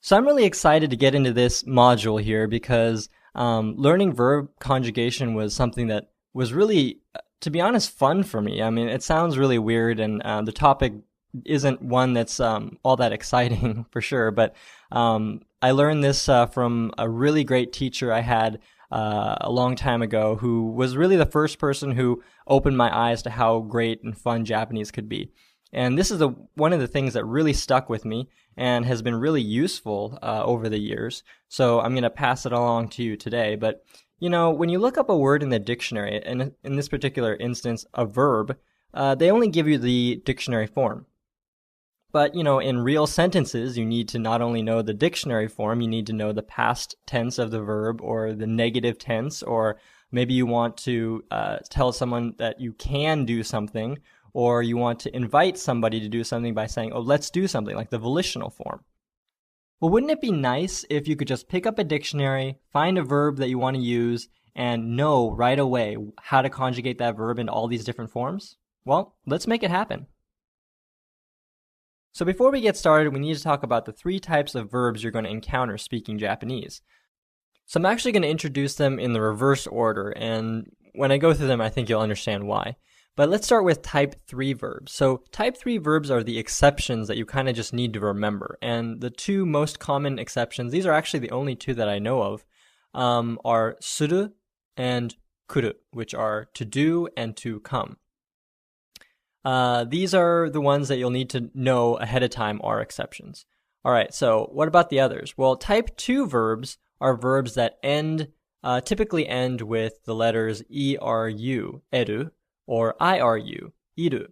So I'm really excited to get into this module here because learning verb conjugation was something that was really, to be honest, fun for me. I mean, it sounds really weird, and the topic isn't one that's all that exciting for sure. But I learned this from a really great teacher I had a long time ago, who was really the first person who opened my eyes to how great and fun Japanese could be. And this is one of the things that really stuck with me and has been really useful over the years. So I'm going to pass it along to you today. But, you know, when you look up a word in the dictionary, and in this particular instance, a verb, they only give you the dictionary form. But, you know, in real sentences, you need to not only know the dictionary form, you need to know the past tense of the verb or the negative tense, or maybe you want to tell someone that you can do something, or you want to invite somebody to do something by saying, oh, let's do something, like the volitional form. Well, wouldn't it be nice if you could just pick up a dictionary, find a verb that you want to use, and know right away how to conjugate that verb into all these different forms? Well, let's make it happen. So before we get started, we need to talk about the 3 types of verbs you're going to encounter speaking Japanese. So I'm actually going to introduce them in the reverse order, and when I go through them, I think you'll understand why. But let's start with type 3 verbs. So type 3 verbs are the exceptions that you kind of just need to remember. And the 2 most common exceptions, these are actually the only 2 that I know of, are suru and kuru, which are to do and to come. These are the ones that you'll need to know ahead of time are exceptions. All right, so what about the others? Well, type 2 verbs are verbs that typically end with the letters eru, eru, or iru, iru.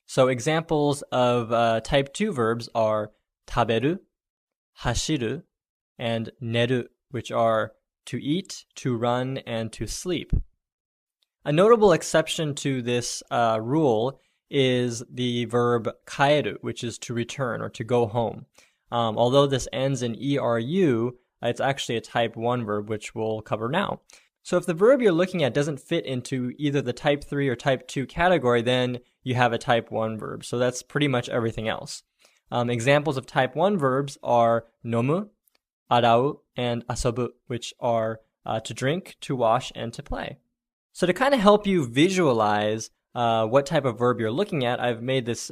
So examples of type 2 verbs are taberu, hashiru, and neru, which are to eat, to run, and to sleep. A notable exception to this rule is the verb kaeru, which is to return or to go home. Although this ends in eru, it's actually a type 1 verb, which we'll cover now. So if the verb you're looking at doesn't fit into either the type 3 or type 2 category, then you have a type 1 verb. So that's pretty much everything else. Examples of type 1 verbs are nomu, arau, and asobu, which are to drink, to wash, and to play. So to kind of help you visualize what type of verb you're looking at, I've made this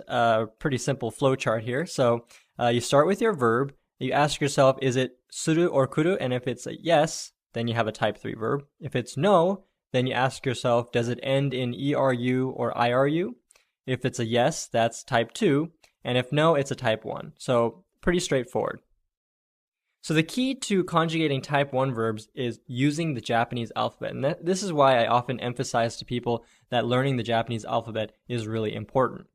pretty simple flowchart here. So you start with your verb, you ask yourself, is it suru or kuru? And if it's a yes, then you have a type 3 verb. If it's no, then you ask yourself, does it end in eru or iru? If it's a yes, that's type 2. And if no, it's a type 1. So pretty straightforward. So the key to conjugating type 1 verbs is using the Japanese alphabet. And this is why I often emphasize to people that learning the Japanese alphabet is really important.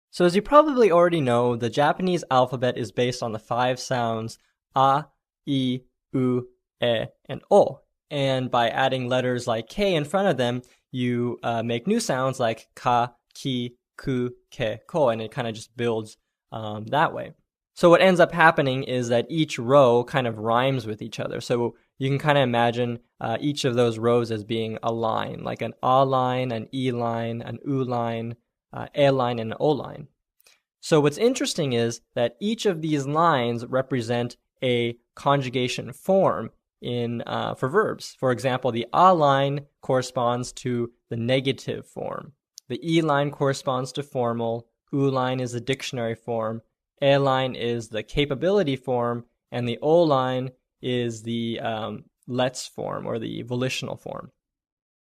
So as you probably already know, the Japanese alphabet is based on the 5 sounds a, I, u, e, and o. And by adding letters like k in front of them, you make new sounds like ka, ki, ku, ke, ko, and it kind of just builds that way. So what ends up happening is that each row kind of rhymes with each other. So you can kind of imagine each of those rows as being a line, like an a line, an e line, an u line, a line, and an o line. So what's interesting is that each of these lines represent a conjugation form for verbs. For example, the a line corresponds to the negative form. The e line corresponds to formal. U line is the dictionary form. A line is the capability form, and the O line is the let's form, or the volitional form.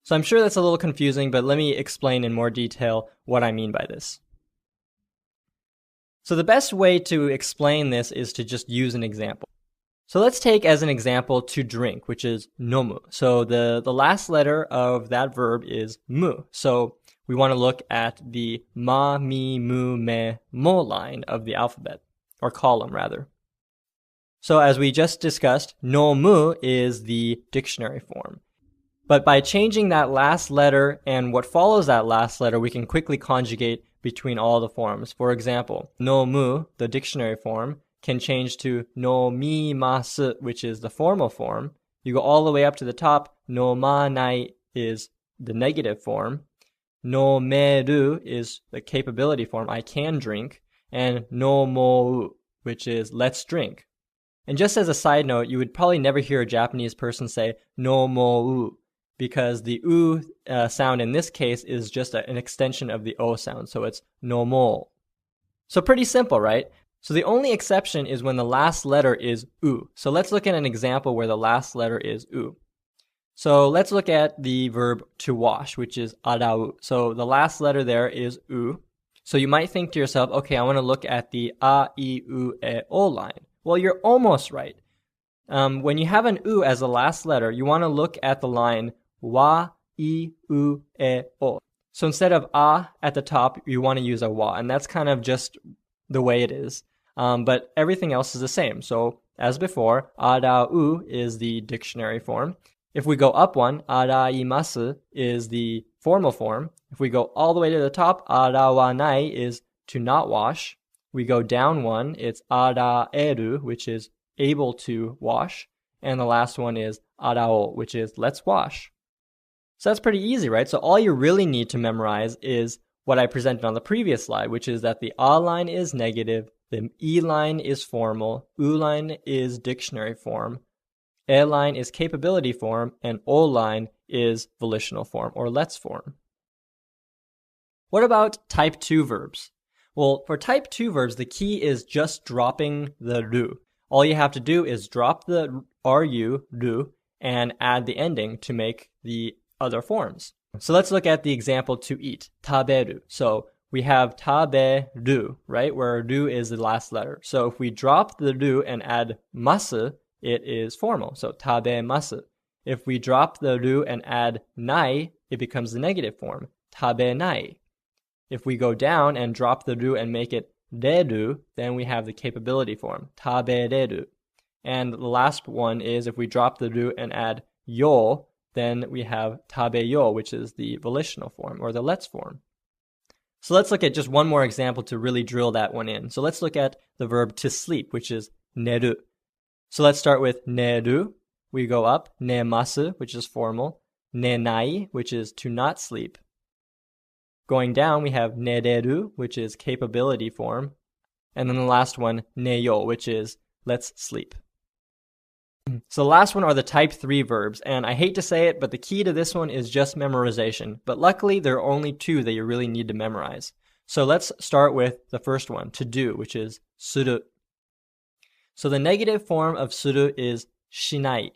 So I'm sure that's a little confusing, but let me explain in more detail what I mean by this. So the best way to explain this is to just use an example. So let's take as an example to drink, which is nomu. So the last letter of that verb is mu. So we want to look at the ma, mi, mu, me, mo line of the alphabet, or column rather. So as we just discussed, no mu is the dictionary form. But by changing that last letter and what follows that last letter, we can quickly conjugate between all the forms. For example, no mu, the dictionary form, can change to no mi masu, which is the formal form. You go all the way up to the top, no ma nai is the negative form. No meru is the capability form, I can drink, and no mo, which is let's drink. And just as a side note, you would probably never hear a Japanese person say no mo u, because the u sound in this case is just an extension of the o sound, so it's no mo. So pretty simple, right? So the only exception is when the last letter is u. So let's look at an example where the last letter is u. So let's look at the verb to wash, which is arau. So the last letter there is u. So you might think to yourself, okay, I want to look at the a, I, u, e, o line. Well, you're almost right. When you have an u as the last letter, you want to look at the line wa, I, u, e, o. So instead of a at the top, you want to use a wa, and that's kind of just the way it is. But everything else is the same. So as before, arau is the dictionary form. If we go up one, araimasu is the formal form. If we go all the way to the top, arawanai is to not wash. We go down one, it's araeru, which is able to wash. And the last one is arao, which is let's wash. So that's pretty easy, right? So all you really need to memorize is what I presented on the previous slide, which is that the a line is negative, the I line is formal, u line is dictionary form, e line is capability form, and o line is volitional form, or let's form. What about type 2 verbs? Well, for type 2 verbs, the key is just dropping the ru. All you have to do is drop the ru, and add the ending to make the other forms. So let's look at the example to eat, taberu. So we have taberu, right, where ru is the last letter. So if we drop the ru and add masu, it is formal. So tabemasu. If we drop the ru and add nai, it becomes the negative form, tabenai. If we go down and drop the ru and make it reru, then we have the capability form, tabereru. And the last one is if we drop the ru and add yo, then we have tabeyo, which is the volitional form, or the let's form. So let's look at just one more example to really drill that one in. So let's look at the verb to sleep, which is neru. So let's start with neru. We go up, nemasu, which is formal, nenai, which is to not sleep. Going down, we have nereru, which is capability form. And then the last one, neyo, which is let's sleep. So the last one are the type 3 verbs, and I hate to say it, but the key to this one is just memorization. But luckily, there are only 2 that you really need to memorize. So let's start with the first one, to do, which is suru. So the negative form of suru is shinai.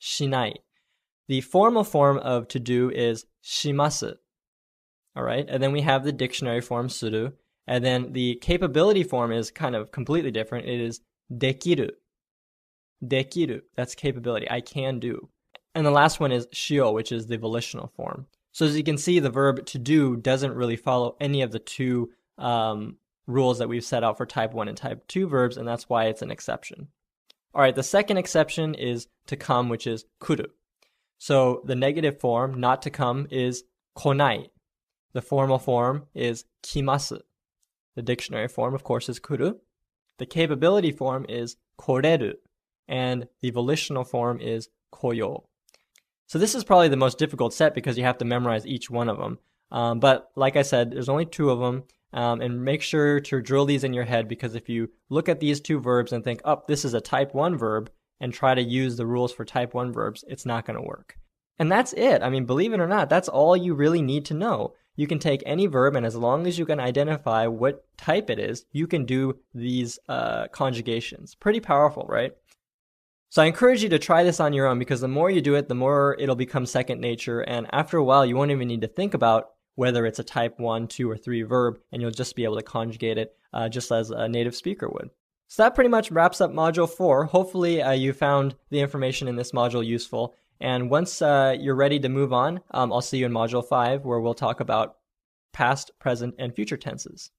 Shinai. The formal form of to do is shimasu. All right, and then we have the dictionary form suru, and then the capability form is kind of completely different. It is dekiru. Dekiru, that's capability, I can do. And the last one is shio, which is the volitional form. So as you can see, the verb to do doesn't really follow any of the 2 rules that we've set out for type 1 and type 2 verbs, and that's why it's an exception. All right, the second exception is to come, which is kuru. So the negative form, not to come, is konai. The formal form is kimasu. The dictionary form, of course, is kuru. The capability form is koreru. And the volitional form is koyo. So this is probably the most difficult set because you have to memorize each one of them. But like I said, there's only 2 of them. And make sure to drill these in your head, because if you look at these 2 verbs and think, oh, this is a type 1 verb, and try to use the rules for type 1 verbs, it's not going to work. And that's it. I mean, believe it or not, that's all you really need to know. You can take any verb, and as long as you can identify what type it is, you can do these conjugations. Pretty powerful, right? So I encourage you to try this on your own, because the more you do it, the more it'll become second nature, and after a while you won't even need to think about whether it's a type 1, 2, or 3 verb, and you'll just be able to conjugate it just as a native speaker would. So that pretty much wraps up Module 4. Hopefully you found the information in this module useful, and once you're ready to move on, I'll see you in Module 5, where we'll talk about past, present, and future tenses.